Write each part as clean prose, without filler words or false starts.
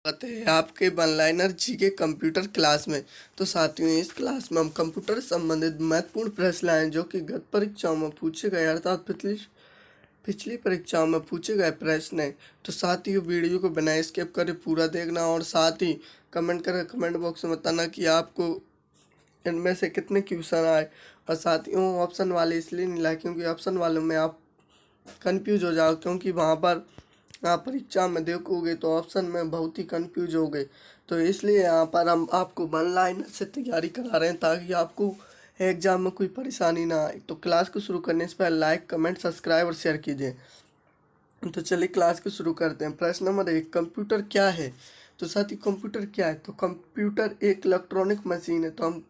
आते हैं आपके वनलाइनर जी के कंप्यूटर क्लास में। तो साथियों, इस क्लास में हम कंप्यूटर संबंधित महत्वपूर्ण प्रश्न लाए जो कि गत परीक्षाओं में पूछे गए, अर्थात पिछली पिछली परीक्षाओं में पूछे गए प्रश्न हैं। तो साथियों, वीडियो को बिना स्किप करे पूरा देखना और साथ ही कमेंट कर कमेंट बॉक्स में बताना कि आपको इनमें से कितने क्वेश्चन आए। और साथियों, ऑप्शन वाले इसलिए नहीं लाए क्योंकि ऑप्शन वालों में आप कंफ्यूज हो जाओ, क्योंकि वहाँ पर आप परीक्षा में देखोगे तो ऑप्शन में बहुत ही कंफ्यूज हो गए। तो इसलिए यहाँ पर हम आपको वन लाइन से तैयारी करा रहे हैं ताकि आपको एग्जाम में कोई परेशानी ना आए। तो क्लास को शुरू करने से पहले लाइक कमेंट सब्सक्राइब और शेयर कीजिए। तो चलिए क्लास को शुरू करते हैं। प्रश्न नंबर 1, कंप्यूटर क्या है? तो साथी, कंप्यूटर क्या है? तो कंप्यूटर एक इलेक्ट्रॉनिक मशीन है। तो हम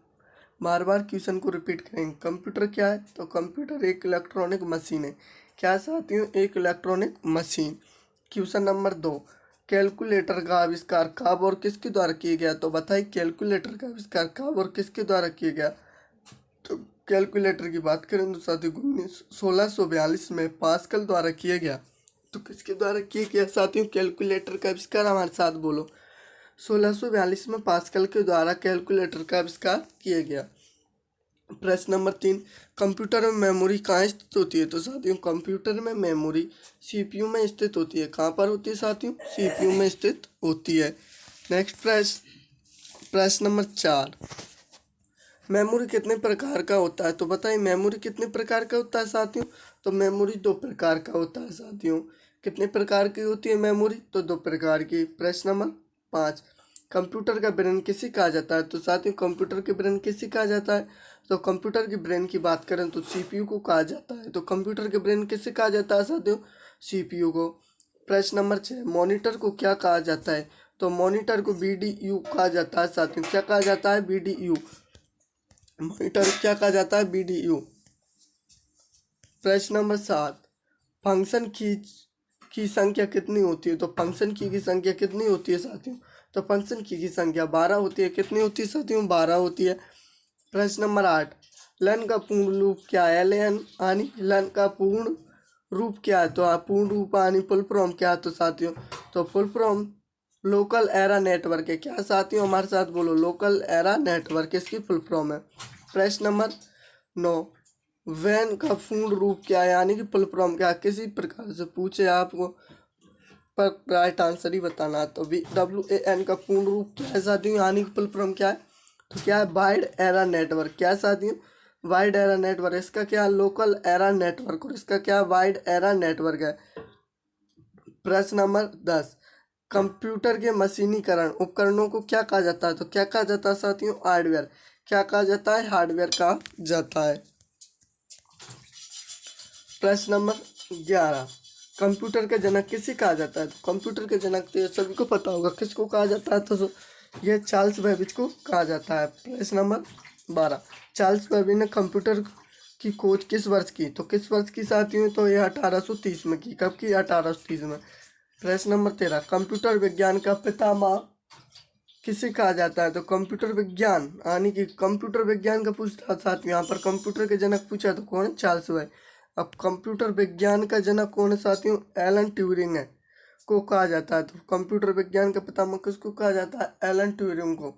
बार बार क्वेश्चन को रिपीट करेंगे। कंप्यूटर क्या है? तो कंप्यूटर एक इलेक्ट्रॉनिक मशीन है। क्या साथियों? एक electronic machine. Question number 2, calculator का आविष्कार कब और किसके द्वारा किया गया? तो बताइए, कैलकुलेटर का आविष्कार कब और किसके द्वारा किया गया? तो कैलकुलेटर की बात करें तो साथियों 1642 में पास्कल द्वारा किया गया। तो किसके द्वारा किया गया साथियों कैलकुलेटर का आविष्कार? हमारे साथ बोलो। 1642 में पास्कल के द्वारा कैलकुलेटर का आविष्कार किया गया। प्रश्न नंबर 3, कंप्यूटर में मेमोरी कहाँ स्थित होती है? तो साथियों, कंप्यूटर में मेमोरी सीपीयू में स्थित होती है। कहाँ पर होती है साथियों? सीपीयू में स्थित होती है। नेक्स्ट प्रश्न नंबर 4, मेमोरी कितने प्रकार का होता है? तो बताइए, मेमोरी कितने प्रकार का होता है साथियों? तो मेमोरी 2 प्रकार का होता है साथियों। कितने प्रकार की होती है मेमोरी? तो 2 प्रकार की। प्रश्न नंबर 5, कंप्यूटर का ब्रेन किसे कहा जाता है? तो साथियों, कंप्यूटर के ब्रेन किसे कहा जाता है? तो कंप्यूटर के ब्रेन की बात करें तो सीपीयू को कहा जाता है। तो कंप्यूटर के ब्रेन किसे कहा जाता है साथियों? सीपीयू को। प्रश्न नंबर 6, मॉनिटर को क्या कहा जाता है? तो मॉनिटर को बीडीयू कहा जाता है साथियों। क्या कहा जाता है? बीडीयू। मॉनिटर क्या कहा जाता है? बीडीयू। प्रश्न नंबर 7, फंक्शन की संख्या कितनी होती है? तो फंक्शन की संख्या कितनी होती है साथियों? तो फंक्शन की संख्या 12 होती है। कितनी होती है साथियों? 12 होती है। प्रश्न नंबर 8, लन का पूर्ण रूप क्या है? LN यानी लन का पूर्ण रूप क्या है? तो आप पूर्ण रूप यानी फुल फॉर्म क्या है? तो साथियों, तो full form local era network है। क्या साथियों? हमारे साथ बोलो, लोकल एरा नेटवर्क इसकी फुल फॉर्म है। प्रश्न नंबर 9, वैन का पूर्ण रूप क्या है यानी कि फुल फॉर्म क्या है? किसी प्रकार से पूछे आपको पर राइट आंसर ही बताना। तो WAN का पूर्ण रूप क्या है साथियों यानी कि फुल फॉर्म क्या है? तो क्या है? Wide era network. क्या साथियों? Wide era network. इसका क्या है? Local era network. और इसका क्या? वाइड एरा नेटवर्क है। प्रश्न नंबर 10, कंप्यूटर के मशीनीकरण उपकरणों को क्या कहा जाता है? तो क्या कहा जाता है साथियों? हार्डवेयर। क्या कहा जाता है? हार्डवेयर कहा जाता है। प्रश्न नंबर 11, कंप्यूटर का जनक किसे कहा जाता है? तो कंप्यूटर के जनक तो ये सभी को पता होगा, किसको कहा जाता है? तो ये चार्ल्स बेबेज को कहा जाता है। प्रश्न नंबर 12, चार्ल्स बेबेज ने कंप्यूटर की खोज किस वर्ष की? तो किस वर्ष की साथियों? तो ये 1830 में की। कब की? 1830 में। प्रश्न नंबर 13, कंप्यूटर विज्ञान का पितामह किसे कहा जाता है? तो कंप्यूटर विज्ञान यानी कि कंप्यूटर विज्ञान का पूछता साथियों, यहाँ पर कंप्यूटर के जनक पूछा तो कौन है? Charles Babbage. अब कंप्यूटर विज्ञान का जनक कौन है साथियों? एलन ट्यूरिंग है को कहा जाता है। तो कंप्यूटर विज्ञान का पितामह किसको कहा जाता है? एलन ट्यूरिंग को।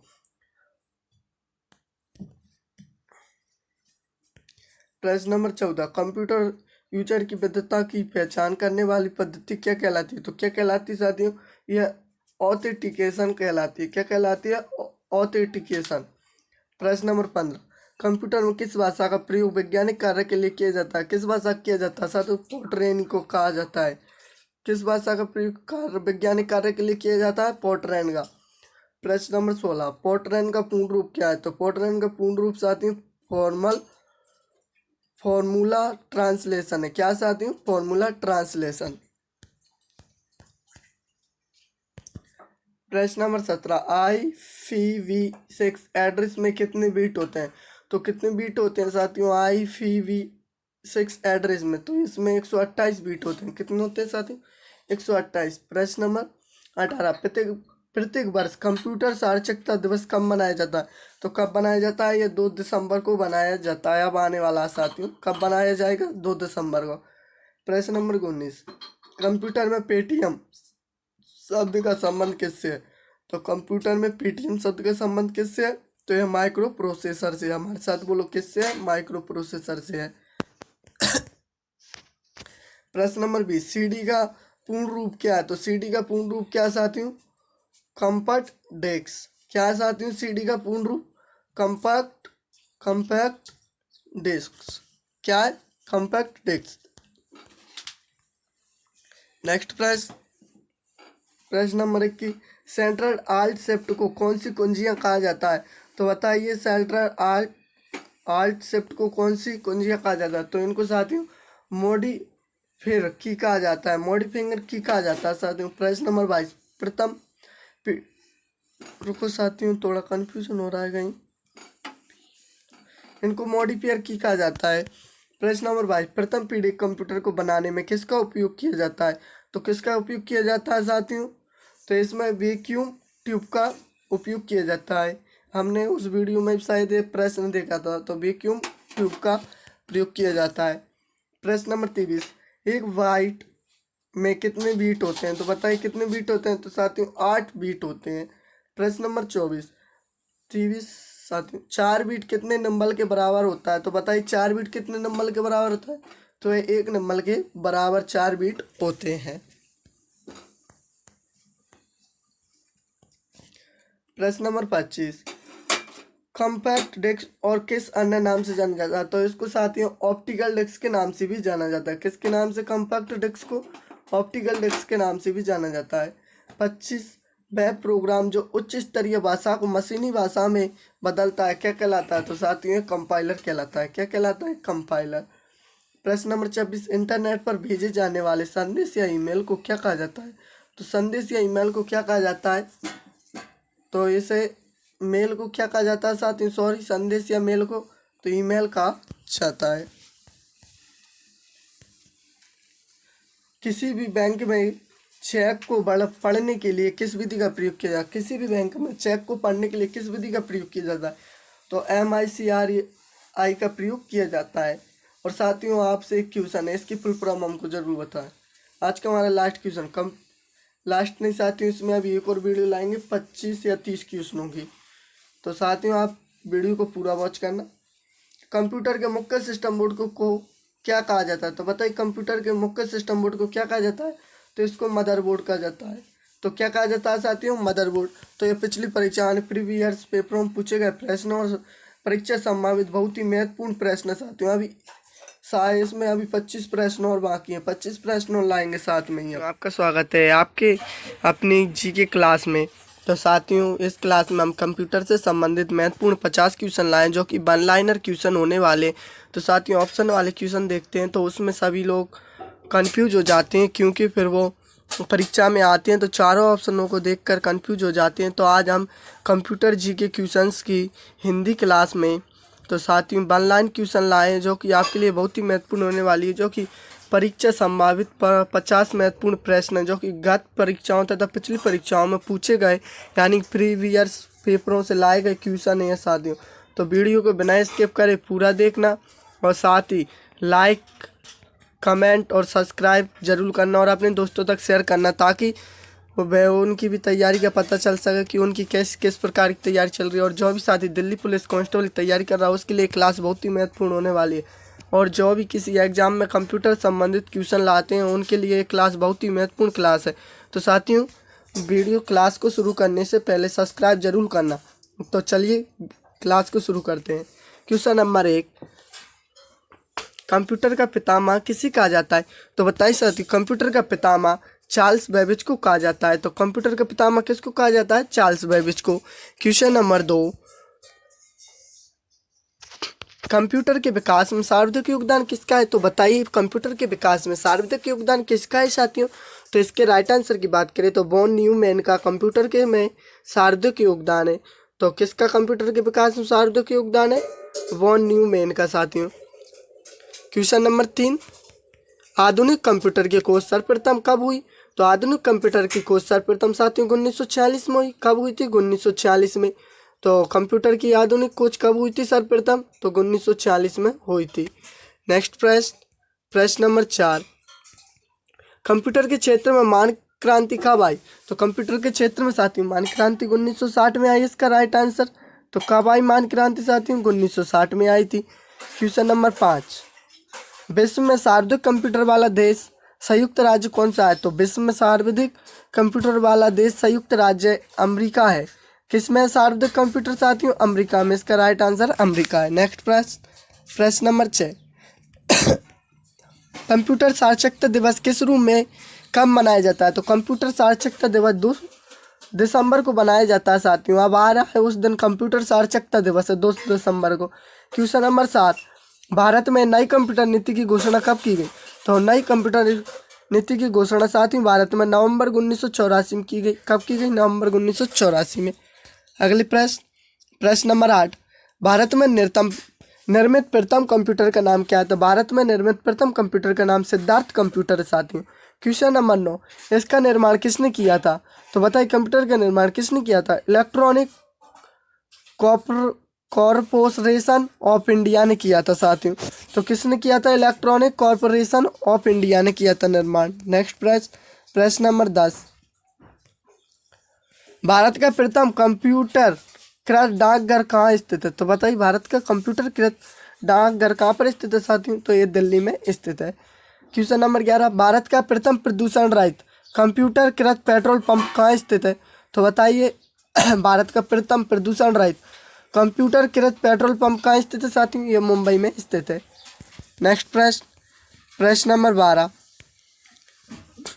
प्रश्न नंबर 14, कंप्यूटर यूजर की वैधता की पहचान करने वाली पद्धति क्या कहलाती है? तो क्या कहलाती है साथियों? यह ऑथेंटिकेशन कहलाती है। क्या कहलाती है? ऑथेंटिकेशन। प्रश्न नंबर 15, कंप्यूटर में किस भाषा का प्रयोग वैज्ञानिक कार्य के लिए किया जाता है? किस भाषा का किया जाता है साथियों? पोर्ट्रेन को कहा जाता है। किस भाषा का प्रयोग वैज्ञानिक कार्य के लिए किया जाता है? पोर्ट्रेन का। प्रश्न नंबर 16, पोर्ट्रेन का पूर्ण रूप क्या है? तो पोर्ट्रेन का पूर्ण रूप साथियों फॉर्मूला ट्रांसलेशन है। क्या साथियों? Formula translation. प्रश्न नंबर 17, IPv6 एड्रेस में कितने बीट होते हैं? तो कितने बीट होते हैं साथियों IPv6 एड्रेस में? तो इसमें 128 बीट होते हैं। कितने होते हैं साथियों? 128। प्रश्न नंबर 18, प्रत्येक वर्ष कंप्यूटर साक्षरता दिवस कब मनाया जाता है? तो कब बनाया जाता है? ये 2 दिसंबर को बनाया जाता है। अब आने वाला है साथियों, कब बनाया जाएगा? 2 दिसंबर को। प्रश्न नंबर 19, कंप्यूटर में पेटीएम शब्द का संबंध किससे है? तो कंप्यूटर में पीटीएम शब्द का संबंध किससे है? तो यह माइक्रो प्रोसेसर से। हमारे साथ बोलो किससे है? माइक्रो प्रोसेसर से है। प्रश्न नंबर 20, सीडी का पूर्ण रूप क्या है? तो सीडी का पूर्ण रूप क्या है साथियों? Compact disc. क्या है साथियों सीडी का पूर्ण रूप? Compact disc. क्या है? Compact disc. नेक्स्ट प्रश्न नंबर 21, सेंट्रल आल्ट शिफ्ट को कौन सी कुंजियां कहा जाता है? तो बताइए सेंट्रल आल्ट शिफ्ट को कौन सी कुंजियां कहा जाता है? तो इनको साथियों मॉडिफायर की कहा जाता है। मॉडिफायर की कहा जाता है साथियों। प्रश्न नंबर 22, प्रथम रुको साथियों, थोड़ा कंफ्यूजन हो रहा है कहीं। इनको मॉडिफायर की कहा जाता है। प्रश्न नंबर 22, प्रथम पीढ़ी कंप्यूटर को बनाने में किसका उपयोग किया जाता है? तो किसका उपयोग किया जाता है साथियों? तो इसमें वैक्यूम ट्यूब का उपयोग किया जाता है। हमने उस वीडियो में शायद एक प्रश्न देखा था, तो वैक्यूम ट्यूब का प्रयोग किया जाता है। प्रश्न नंबर 23, एक बाइट में कितने बीट होते हैं? तो बताइए कितने बीट होते हैं? तो साथियों 8 बीट होते हैं। प्रश्न नंबर 23 साथियों, 4 बीट कितने नंबर के बराबर होता है? तो बताइए 4 बीट कितने नंबर के बराबर होता है? तो ये 1 नंबर के बराबर 4 बीट होते हैं। प्रश्न नंबर 25, कॉम्पैक्ट डिस्क और किस अन्य नाम से जाना जाता है? तो इसको साथियों ऑप्टिकल डिस्क के नाम से भी जाना जाता है। किसके नाम से? कॉम्पैक्ट डिस्क को ऑप्टिकल डिस्क के नाम से भी जाना जाता है। 25, वह प्रोग्राम जो उच्च स्तरीय भाषा को मशीनी भाषा में बदलता है क्या कहलाता है? तो साथियों कंपाइलर कहलाता है। क्या कहलाता है? कंपाइलर। प्रश्न नंबर 26, इंटरनेट पर भेजे जाने वाले संदेश या ईमेल को क्या कहा जाता है? तो संदेश या ईमेल को क्या कहा जाता है? तो इसे मेल को क्या कहा जाता है साथियों? सॉरी, संदेश या मेल को तो ईमेल कहा जाता है। किसी भी बैंक में चेक को पढ़ने के लिए किस विधि का प्रयोग किया जाता है? किसी भी बैंक में चेक को पढ़ने के लिए किस विधि का प्रयोग किया जाता है? तो MICRI का प्रयोग किया जाता है। और साथियों आपसे एक क्वेश्चन है, इसकी फुल फॉर्म हमको जरूर बताएं। आज का हमारा लास्ट क्वेश्चन, लास्ट नहीं साथियों, इसमें अभी एक और वीडियो लाएंगे 25 या 30 क्वेश्चनों की। तो साथियों आप वीडियो को पूरा वॉच करना। कंप्यूटर के मुख्य सिस्टम बोर्ड को क्या कहा जाता है? तो बताइए कंप्यूटर के मुख्य सिस्टम बोर्ड को क्या कहा जाता है? तो इसको मदरबोर्ड कहा जाता है। तो क्या कहा जाता है साथियों? मदरबोर्ड। तो ये पिछली परीक्षा प्रीवियस पेपरों में पूछे गए प्रश्न और परीक्षा संभावित बहुत ही महत्वपूर्ण प्रश्न साथियों। अभी इसमें अभी 25 प्रश्न और बाकी हैं। 25 प्रश्न और लाएंगे साथ में ही। आपका स्वागत है आपके अपनी जीके क्लास में। तो साथियों इस क्लास में हम कंप्यूटर से संबंधित महत्वपूर्ण 50 क्वेश्चन लाएं जो कि वन लाइनर क्वेश्चन होने वाले। तो साथियों ऑप्शन वाले क्वेश्चन देखते हैं तो उसमें सभी लोग कंफ्यूज हो जाते हैं, क्योंकि फिर वो परीक्षा में आते हैं तो चारों ऑप्शनों को देखकर कंफ्यूज हो जाते हैं। तो आज हम कंप्यूटर जीके क्वेश्चंस की हिंदी क्लास में तो साथियों वन लाइन क्वेश्चन लाए जो कि आपके लिए बहुत ही महत्वपूर्ण होने वाली है, जो कि परीक्षा संभावित 50 महत्वपूर्ण प्रश्न हैं जो कि गत परीक्षाओं तथा पिछली परीक्षाओं में पूछे गए, यानी प्रीवियस पेपरों से लाए गए क्वेश्चन हैं साथियों। तो वीडियो को बिना स्किप करे पूरा देखना और साथ ही लाइक, कमेंट और सब्सक्राइब जरूर करना और अपने दोस्तों तक शेयर करना, ताकि वह उनकी भी तैयारी का पता चल सके कि उनकी किस प्रकार की तैयारी चल रही है। और जो भी साथी दिल्ली पुलिस कांस्टेबल की तैयारी कर रहा है उसके लिए क्लास बहुत ही महत्वपूर्ण होने वाली है। और जो भी किसी एग्जाम में कंप्यूटर संबंधित क्वेश्चन लाते हैं उनके लिए ये क्लास बहुत ही महत्वपूर्ण क्लास है। तो साथियों वीडियो क्लास को शुरू करने से पहले सब्सक्राइब जरूर करना। तो चलिए क्लास को शुरू करते हैं। क्वेश्चन नंबर 1, कंप्यूटर का पितामह किसे कहा जाता है? तो बताइए साथियों कंप्यूटर का पितामह चार्ल्स बेबेज को कहा जाता है। तो कंप्यूटर का पितामह किसको कहा जाता है? चार्ल्स बेबेज को। क्वेश्चन नंबर 2, कंप्यूटर के विकास में सर्वाधिक योगदान किसका है? तो बताइए कंप्यूटर के विकास में सर्वाधिक योगदान किसका है साथियों? तो इसके राइट आंसर की बात करें तो वॉन न्यूमैन का कंप्यूटर के में सर्वाधिक योगदान है। तो किसका कंप्यूटर के विकास में सर्वाधिक योगदान है? वॉन न्यूमैन का साथियों। क्वेश्चन नंबर 3, आधुनिक कंप्यूटर की खोज सर्वप्रथम कब हुई? तो आधुनिक कंप्यूटर की खोज सर्वप्रथम साथियों 1946 में हुई। कब हुई थी? 1946 में। तो कंप्यूटर की आधुनिक खोज कब हुई थी सर्वप्रथम? तो 1946 में हुई थी। नेक्स्ट प्रश्न नंबर 4, कंप्यूटर के क्षेत्र में क्रांति कब आई? तो कंप्यूटर के क्षेत्र में साथियों मानक क्रांति 1960 में आई, इसका राइट आंसर। तो कब आई मानक क्रांति साथियों? 1960 में आई थी। क्वेश्चन नंबर 5, विश्व में सर्वाधिक कंप्यूटर वाला देश संयुक्त राज्य कौन सा है? तो विश्व में सर्वाधिक कंप्यूटर वाला देश संयुक्त राज्य अमेरिका है। किसमें सर्वाधिक कंप्यूटर साथियों? अमेरिका में, इसका राइट आंसर अमेरिका है। नेक्स्ट प्रश्न नंबर 6, कंप्यूटर साक्षरता दिवस किस रूप में कब मनाया जाता है? तो कंप्यूटर साक्षरता दिवस 2 दिसंबर को मनाया जाता है साथियों। अब आ रहा है उस दिन कंप्यूटर साक्षरता दिवस है 2 दिसंबर को। क्वेश्चन नंबर 7, भारत में नई कंप्यूटर नीति की घोषणा कब की गई? तो नई कंप्यूटर नीति की घोषणा साथियों भारत में नवंबर 1984 में की गई। कब की गई? नवंबर 1984 में। अगले प्रश्न नंबर 8, भारत में निर्मित प्रथम कंप्यूटर का नाम क्या है? तो भारत में निर्मित प्रथम कंप्यूटर का नाम सिद्धार्थ कंप्यूटर है साथियों। क्वेश्चन नंबर 9, इसका निर्माण किसने किया था? तो बताइए कंप्यूटर का निर्माण किसने किया था? इलेक्ट्रॉनिक कॉरपोरेशन ऑफ इंडिया ने किया था साथियों। तो किसने किया था? इलेक्ट्रॉनिक कॉरपोरेशन ऑफ इंडिया ने किया था निर्माण। नेक्स्ट प्रश्न नंबर 10, भारत का प्रथम कंप्यूटर कृत डाकघर कहाँ स्थित है? तो बताइए भारत का कंप्यूटर कृत डाकघर कहाँ पर स्थित है साथियों? तो ये दिल्ली में स्थित है। क्वेश्चन नंबर 11, भारत का प्रथम प्रदूषण रहित कंप्यूटर कृत पेट्रोल पंप कहाँ स्थित है? तो बताइए भारत का प्रथम प्रदूषण रहित कंप्यूटर कृत पेट्रोल पंप कहाँ स्थित है साथियों? ये मुंबई में स्थित है। नेक्स्ट प्रश्न नंबर 12,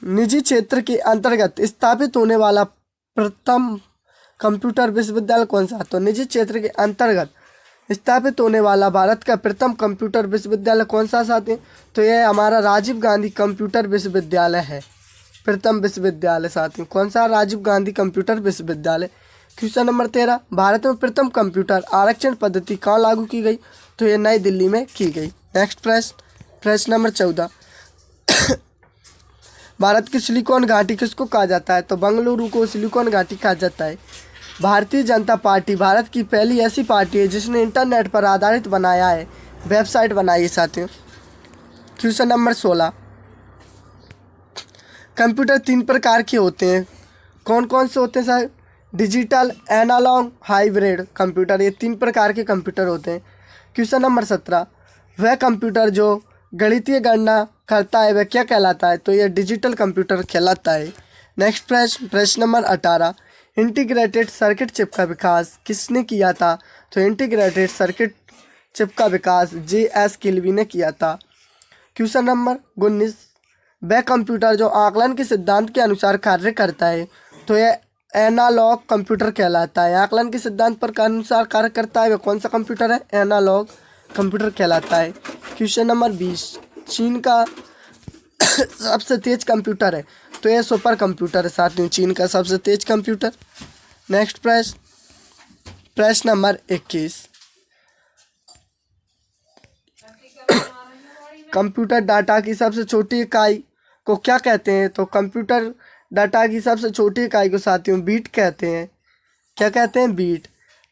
निजी क्षेत्र के अंतर्गत स्थापित होने वाला प्रथम कंप्यूटर विश्वविद्यालय कौन सा? तो निजी क्षेत्र के अंतर्गत स्थापित होने वाला भारत का प्रथम कंप्यूटर विश्वविद्यालय कौन सा साथी? तो यह हमारा राजीव गांधी कंप्यूटर विश्वविद्यालय है। प्रथम विश्वविद्यालय साथियों कौन सा? राजीव गांधी कंप्यूटर विश्वविद्यालय। क्वेश्चन नंबर 13, भारत में प्रथम कंप्यूटर आरक्षण पद्धति कहाँ लागू की गई? तो यह नई दिल्ली में की गई। नेक्स्ट प्रश्न नंबर 14, भारत की सिलिकॉन घाटी किसको कहा जाता है? तो बेंगलुरु को सिलिकॉन घाटी कहा जाता है। भारतीय जनता पार्टी भारत की पहली ऐसी पार्टी है जिसने इंटरनेट पर आधारित बनाया है, वेबसाइट बनाई है साथियों। क्वेश्चन नंबर 16, कंप्यूटर 3 प्रकार के होते हैं, कौन कौन से होते हैं साहब? डिजिटल, एनालॉग, हाइब्रिड कंप्यूटर, ये 3 प्रकार के कंप्यूटर होते हैं। क्वेश्चन नंबर 17, वह कंप्यूटर जो गणितीय गणना करता है वह क्या कहलाता है? तो यह डिजिटल कंप्यूटर कहलाता है। नेक्स्ट प्रश्न नंबर 18, इंटीग्रेटेड सर्किट चिप का विकास किसने किया था? तो इंटीग्रेटेड सर्किट चिप का विकास J.S. किल्वी ने किया था। क्वेश्चन नंबर 19, वह कंप्यूटर जो आकलन के सिद्धांत के अनुसार कार्य करता है तो यह एनालॉग कंप्यूटर कहलाता है। आकलन के सिद्धांत पर अनुसार कार्य करता है वह कौन सा कंप्यूटर है? एनालॉग कंप्यूटर कहलाता है। क्वेश्चन नंबर 20, चीन का सबसे तेज कंप्यूटर है तो यह सुपर कंप्यूटर है साथियों, चीन का सबसे तेज कंप्यूटर। नेक्स्ट प्रश्न नंबर 21, कंप्यूटर डाटा की सबसे छोटी इकाई को क्या कहते हैं? तो कंप्यूटर डाटा की सबसे छोटी इकाई को साथियों बीट कहते हैं। क्या कहते हैं? बीट।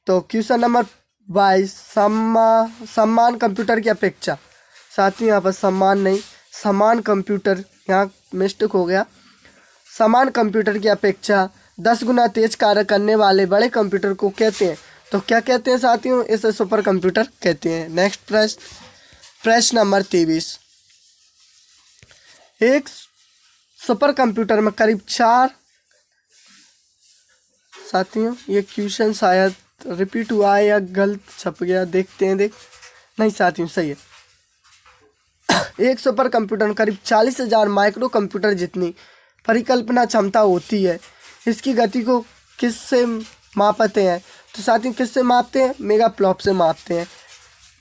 तो क्वेश्चन नंबर 22, समान कंप्यूटर की अपेक्षा साथियों, यहाँ पर सम्मान नहीं समान कंप्यूटर, यहाँ मिस्टेक हो गया। समान कंप्यूटर की अपेक्षा 10 गुना तेज कार्य करने वाले बड़े कंप्यूटर को कहते हैं। तो क्या कहते हैं साथियों? इसे सुपर कंप्यूटर कहते हैं। नेक्स्ट प्रश्न नंबर 23, एक सुपर कंप्यूटर में करीब 4 साथियों ये क्वेश्चन शायद रिपीट हुआ है या गलत छप गया, देखते हैं। नहीं साथियों सही है। एक सुपर कंप्यूटर में करीब 40,000 माइक्रो कंप्यूटर जितनी परिकल्पना क्षमता होती है। इसकी गति को किससे मापते हैं? तो साथियों किससे मापते हैं? मेगा फ्लॉप से मापते हैं।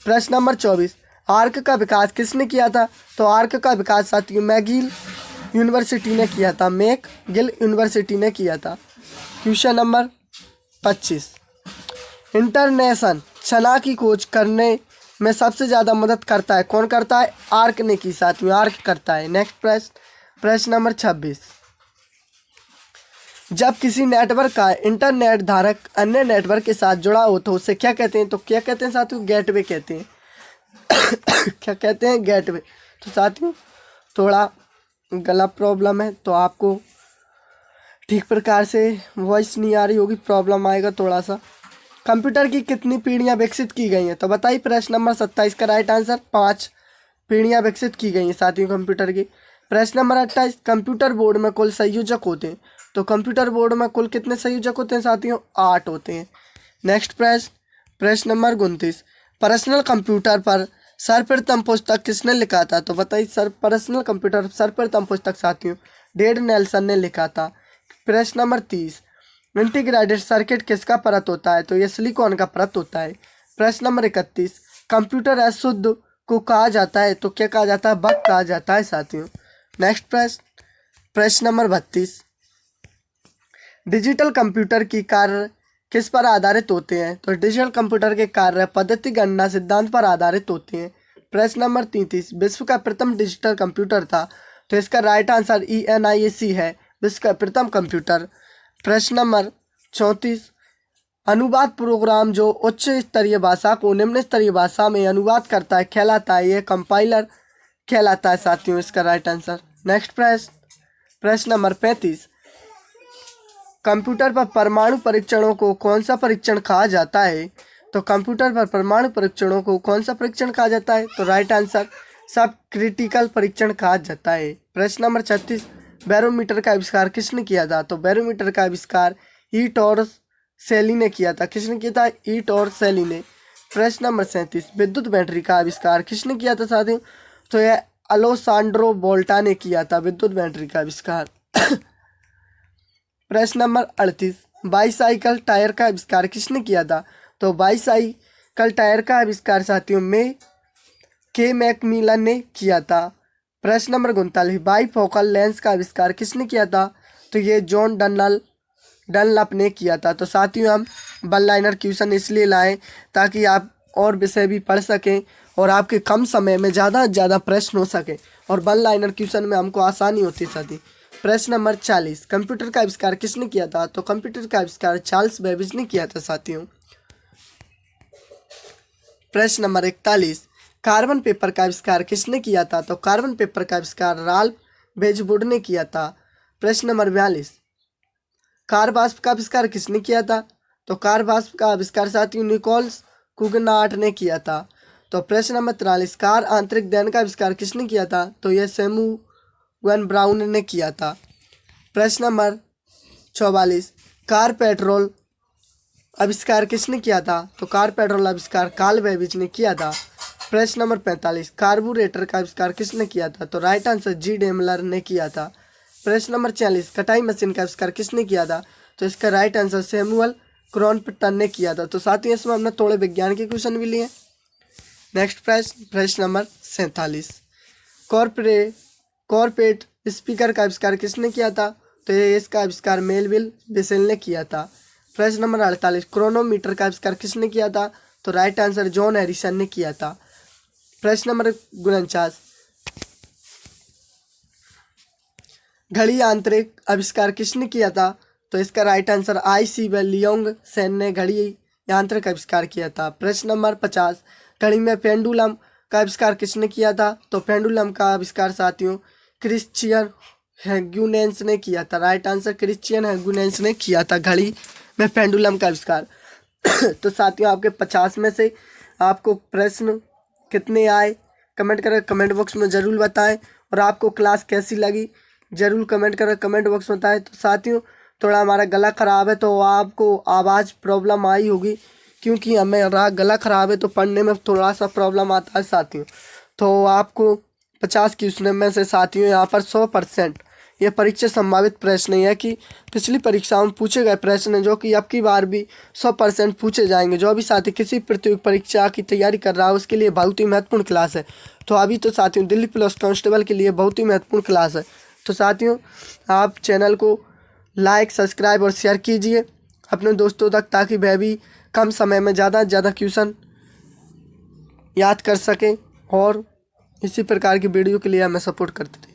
प्रश्न नंबर 24, आर्क का विकास किसने किया था? तो आर्क का विकास साथियों मैगिल यूनिवर्सिटी ने किया था, मैकगिल यूनिवर्सिटी ने किया था। क्वेश्चन नंबर 25, इंटरनेशन क्षणा की खोज करने में सबसे ज़्यादा मदद करता है, कौन करता है? आर्क ने की साथियों, आर्क करता है। नेक्स्ट प्रश्न नंबर 26, जब किसी नेटवर्क का इंटरनेट धारक अन्य नेटवर्क के साथ जुड़ा हो तो उसे क्या कहते हैं? तो क्या कहते हैं साथियों? गेटवे कहते हैं। क्या कहते हैं? गेटवे। तो साथियों थोड़ा गला प्रॉब्लम है तो आपको ठीक प्रकार से वॉइस नहीं आ रही होगी, प्रॉब्लम आएगा थोड़ा सा। कंप्यूटर की कितनी पीढ़ियाँ विकसित की गई हैं? तो बताइए प्रश्न नंबर 27 का राइट आंसर 5 पीढ़ियाँ विकसित की गई हैं साथियों कंप्यूटर की। प्रश्न नंबर 28, कंप्यूटर बोर्ड में कुल संयोजक होते हैं? तो कंप्यूटर बोर्ड में कुल कितने संयोजक होते हैं साथियों? 8 होते हैं। नेक्स्ट प्रश्न नंबर 29, पर्सनल कंप्यूटर पर सर्वप्रथम पुस्तक किसने लिखा था? तो बताइए पर्सनल कंप्यूटर सर्वप्रथम पुस्तक साथियों डेड नेल्सन ने लिखा था। प्रश्न नंबर 30, इंटीग्रेटेड सर्किट किसका परत होता है? तो ये सिलिकॉन का परत होता है। प्रश्न नंबर 31, कंप्यूटर अशुद्ध को कहा जाता है? तो क्या कहा जाता है? बग कहा जाता है साथियों। नेक्स्ट प्रश्न नंबर 32, डिजिटल कंप्यूटर की कार्य किस पर आधारित होते हैं? तो डिजिटल कंप्यूटर के कार्य पद्धति गणना सिद्धांत पर आधारित होते हैं। प्रश्न नंबर 33, विश्व का प्रथम डिजिटल कंप्यूटर था? तो इसका राइट आंसर ENIAC है, विश्व का प्रथम कंप्यूटर। प्रश्न नंबर 34, अनुवाद प्रोग्राम जो उच्च स्तरीय भाषा को निम्न स्तरीय भाषा में अनुवाद करता है कहलाता है? यह कंपाइलर कहलाता है साथियों, इसका राइट आंसर। नेक्स्ट प्रश्न नंबर 35, कंप्यूटर पर परमाणु परीक्षणों को कौन सा परीक्षण कहा जाता है? तो कंप्यूटर पर परमाणु परीक्षणों को कौन सा परीक्षण कहा जाता है? तो राइट आंसर सब क्रिटिकल परीक्षण कहा जाता है। प्रश्न नंबर 36, बैरोमीटर का आविष्कार किसने किया था? तो बैरोमीटर का आविष्कार ईट और सेली ने किया था। किसने किया था? ईट और सेली ने। प्रश्न नंबर 37, विद्युत बैटरी का आविष्कार किसने किया था साथियों? तो यह अलोसांड्रो वोल्टा ने किया था विद्युत बैटरी का आविष्कार। प्रश्न नंबर 38, बाईसाइकिल टायर का आविष्कार किसने किया था? तो बाईसाइकिल टायर का आविष्कार साथियों में मैकमिलन ने किया था। प्रश्न नंबर 39, बाईफोकल लेंस का आविष्कार किसने किया था? तो ये जॉन डनलप ने किया था। तो साथियों हम वन लाइनर क्वेश्चन इसलिए लाएं ताकि आप और विषय भी पढ़ सकें और आपके कम समय में ज़्यादा से ज़्यादा प्रश्न हो सके और वन लाइनर क्वेश्चन में हमको आसानी होती है साथी। प्रश्न नंबर 40, कंप्यूटर का आविष्कार किसने किया था? तो कंप्यूटर का आविष्कार चार्ल्स बेबेज ने किया था साथियों। प्रश्न नंबर 41, कार्बन पेपर का आविष्कार किसने किया था? तो कार्बन पेपर का आविष्कार राल्फ वेजवुड ने किया था। प्रश्न नंबर 42, कार वाष्प का आविष्कार किसने किया था? तो कार वाष्प का आविष्कार साथियों निकोलस कुगनाट ने किया था। तो प्रश्न नंबर 43, कार आंतरिक दहन का आविष्कार किसने किया था? तो यह सैमुअल ब्राउन ने किया था। प्रश्न नंबर 44, कार पेट्रोल आविष्कार किसने किया था? तो कार पेट्रोल आविष्कार कार्ल बेबेज ने किया था। प्रश्न नंबर 45, कार्बोरेटर का आविष्कार किसने किया था? तो राइट आंसर जी डेमलर ने किया था। प्रश्न नंबर 46, कटाई मशीन का आविष्कार किसने किया था? तो इसका राइट आंसर सैमुअल क्रॉम्पटन ने किया था। तो साथ ही इसमें हमने थोड़े विज्ञान के क्वेश्चन भी लिए। नेक्स्ट प्रश्न नंबर 47, कॉर्पोरेट स्पीकर का आविष्कार किसने किया था? तो इसका आविष्कार मेलविल बेसेल ने किया था। प्रश्न नंबर 48, क्रोनोमीटर का आविष्कार किसने किया था? तो राइट आंसर जॉन हैरिसन ने किया था। प्रश्न नंबर 49, घड़ी आंतरिक आविष्कार किसने किया था? तो इसका right answer IC Leong Sen ने घड़ी यांत्रिक आविष्कार किया था। प्रश्न नंबर 50, घड़ी में पेंडुलम का आविष्कार किसने किया था? तो पेंडुलम का आविष्कार साथियों क्रिश्चियन हैगुनेंस ने किया था। राइट आंसर क्रिश्चियन हैगुनेंस ने किया था घड़ी में पेंडुलम का आविष्कार। तो साथियों आपके 50 में से आपको प्रश्न कितने आए कमेंट करें, कमेंट बॉक्स में ज़रूर बताएं और आपको क्लास कैसी लगी ज़रूर कमेंट करें, कमेंट बॉक्स में बताएं। तो साथियों थोड़ा हमारा गला ख़राब है तो आपको आवाज़ प्रॉब्लम आई होगी क्योंकि हमें गला ख़राब है तो पढ़ने में थोड़ा सा प्रॉब्लम आता है साथियों। तो आपको 50 क्वेश्चन में से साथियों यहाँ पर 100% ये परीक्षा संभावित प्रश्न है कि पिछली परीक्षाओं में पूछे गए प्रश्न जो कि अब की बार भी 100% पूछे जाएंगे। जो भी साथी किसी प्रतियोगी परीक्षा की तैयारी कर रहा है उसके लिए बहुत ही महत्वपूर्ण क्लास है। तो अभी तो साथियों दिल्ली पुलिस कांस्टेबल के लिए बहुत ही महत्वपूर्ण क्लास है। तो साथियों आप चैनल को लाइक सब्सक्राइब और शेयर कीजिए अपने दोस्तों तक ताकि वह भी कम समय में ज़्यादा से ज़्यादा क्वेश्चन याद कर सकें और इसी प्रकार की वीडियो के लिए हमें सपोर्ट करते रहें।